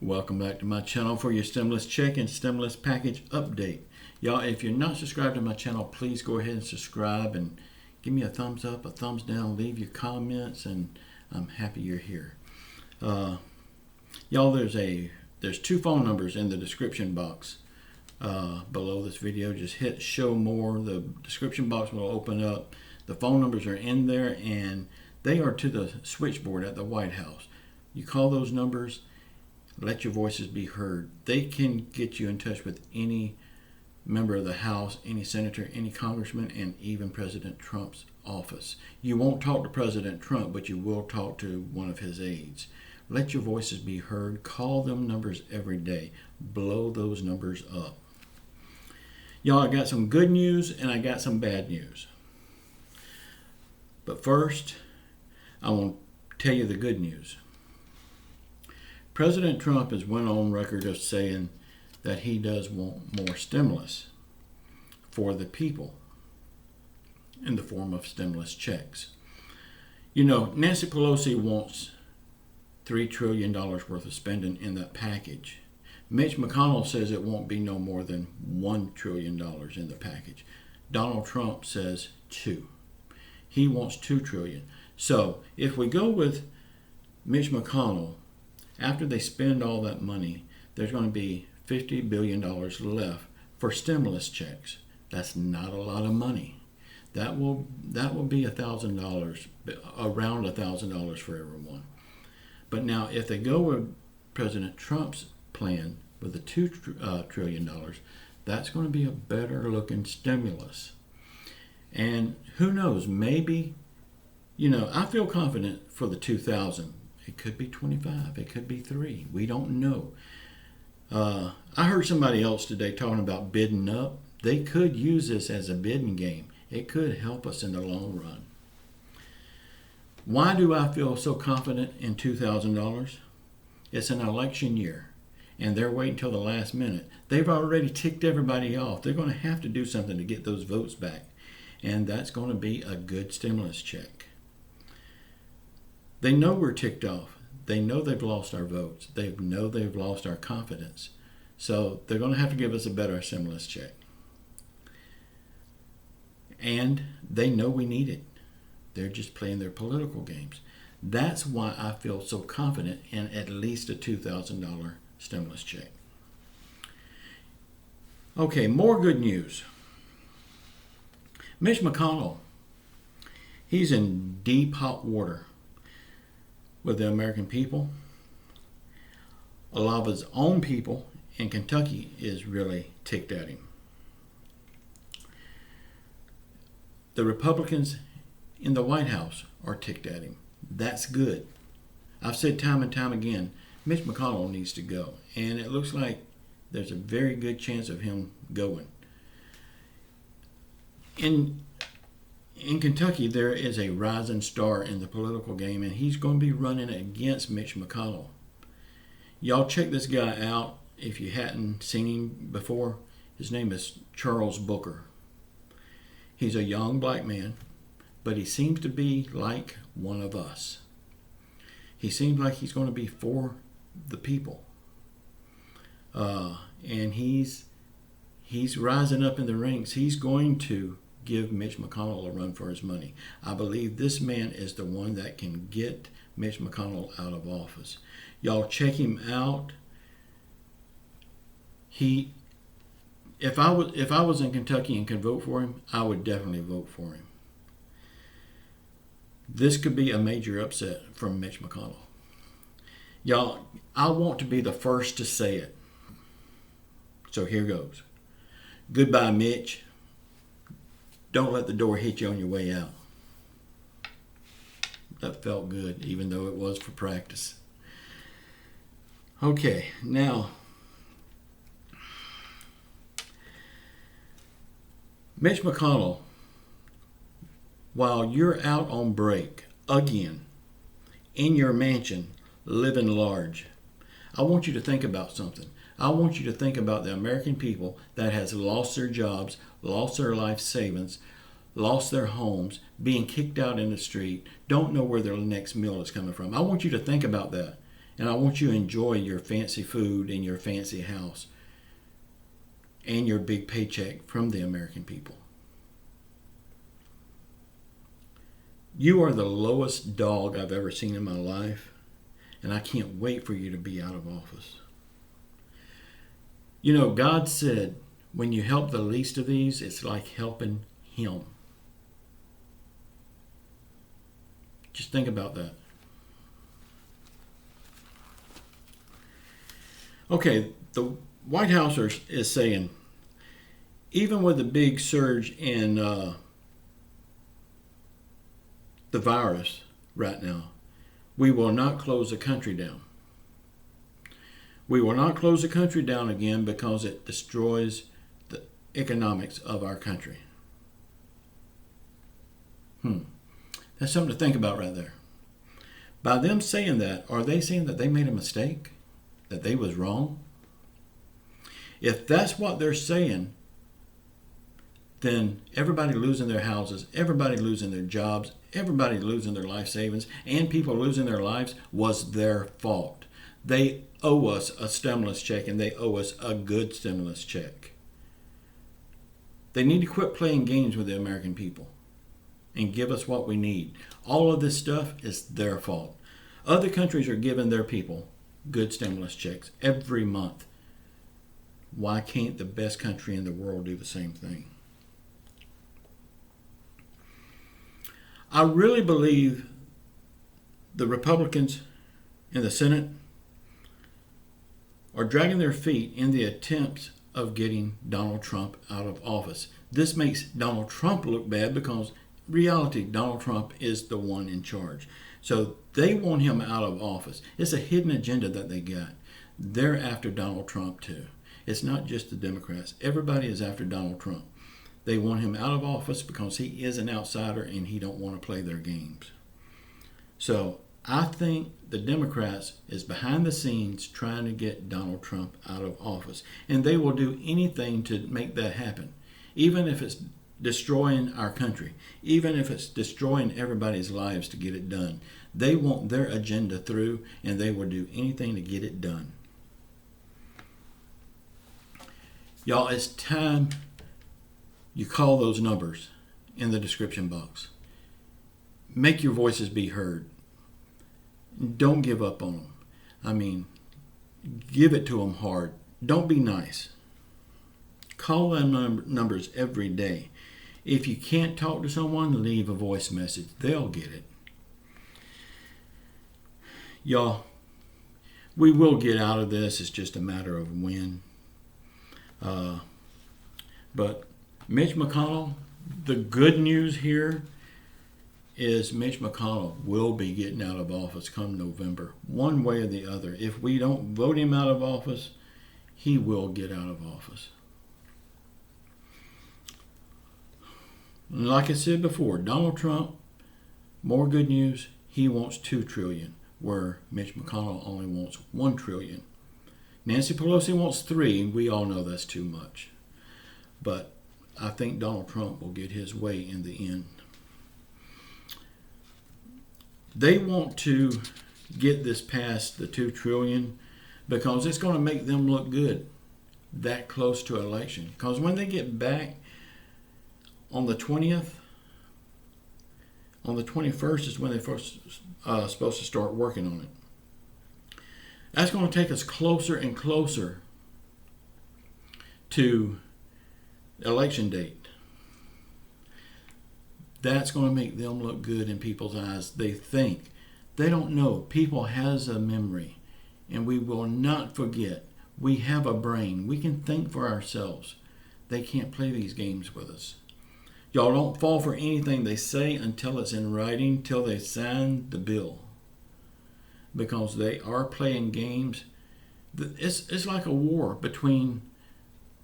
Welcome back to my channel for your stimulus check and stimulus package update. Y'all, if you're not subscribed to my channel, please go ahead and subscribe and give me a thumbs up, a thumbs down, leave your comments, and I'm happy you're here. Y'all, there's two phone numbers in the description box below this video. Just hit show more. The description box will open up. The phone numbers are in there and they are to the switchboard at the White House. You call those numbers, let your voices be heard. They can get you in touch with any member of the House, any senator, any congressman, and even President Trump's office. You won't talk to President Trump, but you will talk to one of his aides. Let your voices be heard. Call them numbers every day. Blow those numbers up. Y'all, I got some good news and I got some bad news. But first, I want to tell you the good news. President Trump has went on record of saying that he does want more stimulus for the people in the form of stimulus checks. You know, Nancy Pelosi wants $3 trillion worth of spending in that package. Mitch McConnell says it won't be no more than $1 trillion in the package. Donald Trump says 2. He wants $2 trillion. So if we go with Mitch McConnell, after they spend all that money, there's going to be $50 billion left for stimulus checks. That's not a lot of money. That will be $1,000, around $1,000 for everyone. But now, if they go with President Trump's plan with the $2 trillion, that's going to be a better looking stimulus. And who knows, maybe, I feel confident for the 2,000. It could be 25. It could be 3. We don't know. I heard somebody else today talking about bidding up. They could use this as a bidding game. It could help us in the long run. Why do I feel so confident in $2,000? It's an election year, and they're waiting till the last minute. They've already ticked everybody off. They're going to have to do something to get those votes back, and that's going to be a good stimulus check. They know we're ticked off. They know they've lost our votes. They know they've lost our confidence. So they're going to have to give us a better stimulus check. And they know we need it. They're just playing their political games. That's why I feel so confident in at least a $2,000 stimulus check. Okay, more good news. Mitch McConnell, he's in deep hot water with the American people. A lot of his own people in Kentucky is really ticked at him. The Republicans in the White House are ticked at him. That's good. I've said time and time again, Mitch McConnell needs to go. And it looks like there's a very good chance of him going. In Kentucky, there is a rising star in the political game, and he's going to be running against Mitch McConnell. Y'all check this guy out if you hadn't seen him before. His name is Charles Booker. He's a young black man, but he seems to be like one of us. He seems like he's going to be for the people. And he's rising up in the ranks. He's going to give Mitch McConnell a run for his money. I believe this man is the one that can get Mitch McConnell out of office. Y'all check him out. If I was in Kentucky and could vote for him, I would definitely vote for him. This could be a major upset from Mitch McConnell. Y'all, I want to be the first to say it. So here goes. Goodbye, Mitch. Don't let the door hit you on your way out. That felt good, even though it was for practice. Okay, now, Mitch McConnell, while you're out on break, again, in your mansion, living large, I want you to think about something. I want you to think about the American people that has lost their jobs, lost their life savings, lost their homes, being kicked out in the street, don't know where their next meal is coming from. I want you to think about that. And I want you to enjoy your fancy food and your fancy house and your big paycheck from the American people. You are the lowest dog I've ever seen in my life, and I can't wait for you to be out of office. You know, God said, when you help the least of these, it's like helping Him. Just think about that. Okay, the White House is saying, even with the big surge in the virus right now, we will not close the country down. We will not close the country down again because it destroys the economics of our country. That's something to think about right there. By them saying that, are they saying that they made a mistake? That they was wrong? If that's what they're saying, then everybody losing their houses, everybody losing their jobs, everybody losing their life savings, and people losing their lives was their fault. They owe us a stimulus check, and they owe us a good stimulus check. They need to quit playing games with the American people and give us what we need. All of this stuff is their fault. Other countries are giving their people good stimulus checks every month. Why can't the best country in the world do the same thing? I really believe the Republicans in the Senate are dragging their feet in the attempts of getting Donald Trump out of office. This makes Donald Trump look bad because in reality, Donald Trump is the one in charge. So they want him out of office. It's a hidden agenda that they got. They're after Donald Trump too. It's not just the Democrats. Everybody is after Donald Trump. They want him out of office because he is an outsider and he don't want to play their games. So I think the Democrats is behind the scenes trying to get Donald Trump out of office. And they will do anything to make that happen. Even if it's destroying our country. Even if it's destroying everybody's lives to get it done. They want their agenda through and they will do anything to get it done. Y'all, it's time you call those numbers in the description box. Make your voices be heard. Don't give up on them. I mean, give it to them hard. Don't be nice. Call them numbers every day. If you can't talk to someone, leave a voice message. They'll get it. Y'all, we will get out of this. It's just a matter of when. But Mitch McConnell, the good news here is Mitch McConnell will be getting out of office come November, one way or the other. If we don't vote him out of office, he will get out of office. And like I said before, Donald Trump, more good news, he wants $2 trillion, where Mitch McConnell only wants $1 trillion. Nancy Pelosi wants 3, and we all know that's too much. But I think Donald Trump will get his way in the end. They want to get this past the $2 trillion because it's going to make them look good that close to election. Because when they get back on the 20th, on the 21st is when they're first supposed to start working on it. That's going to take us closer and closer to election date. That's going to make them look good in people's eyes. They think. They don't know. People has a memory, and we will not forget. We have a brain. We can think for ourselves. They can't play these games with us. Y'all don't fall for anything they say until it's in writing, till they sign the bill. Because they are playing games. It's like a war between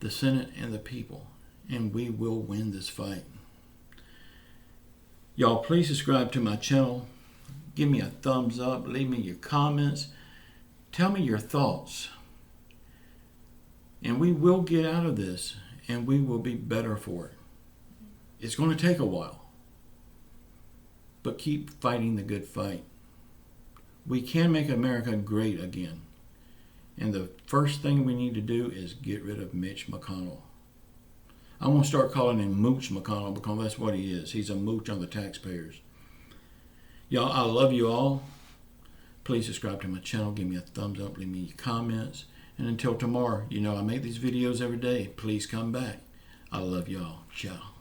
the Senate and the people. And we will win this fight. Y'all, please subscribe to my channel. Give me a thumbs up. Leave me your comments. Tell me your thoughts. And we will get out of this. And we will be better for it. It's going to take a while. But keep fighting the good fight. We can make America great again. And the first thing we need to do is get rid of Mitch McConnell. I'm going to start calling him Mooch McConnell because that's what he is. He's a mooch on the taxpayers. Y'all, I love you all. Please subscribe to my channel. Give me a thumbs up. Leave me your comments. And until tomorrow, you know I make these videos every day. Please come back. I love y'all. Ciao.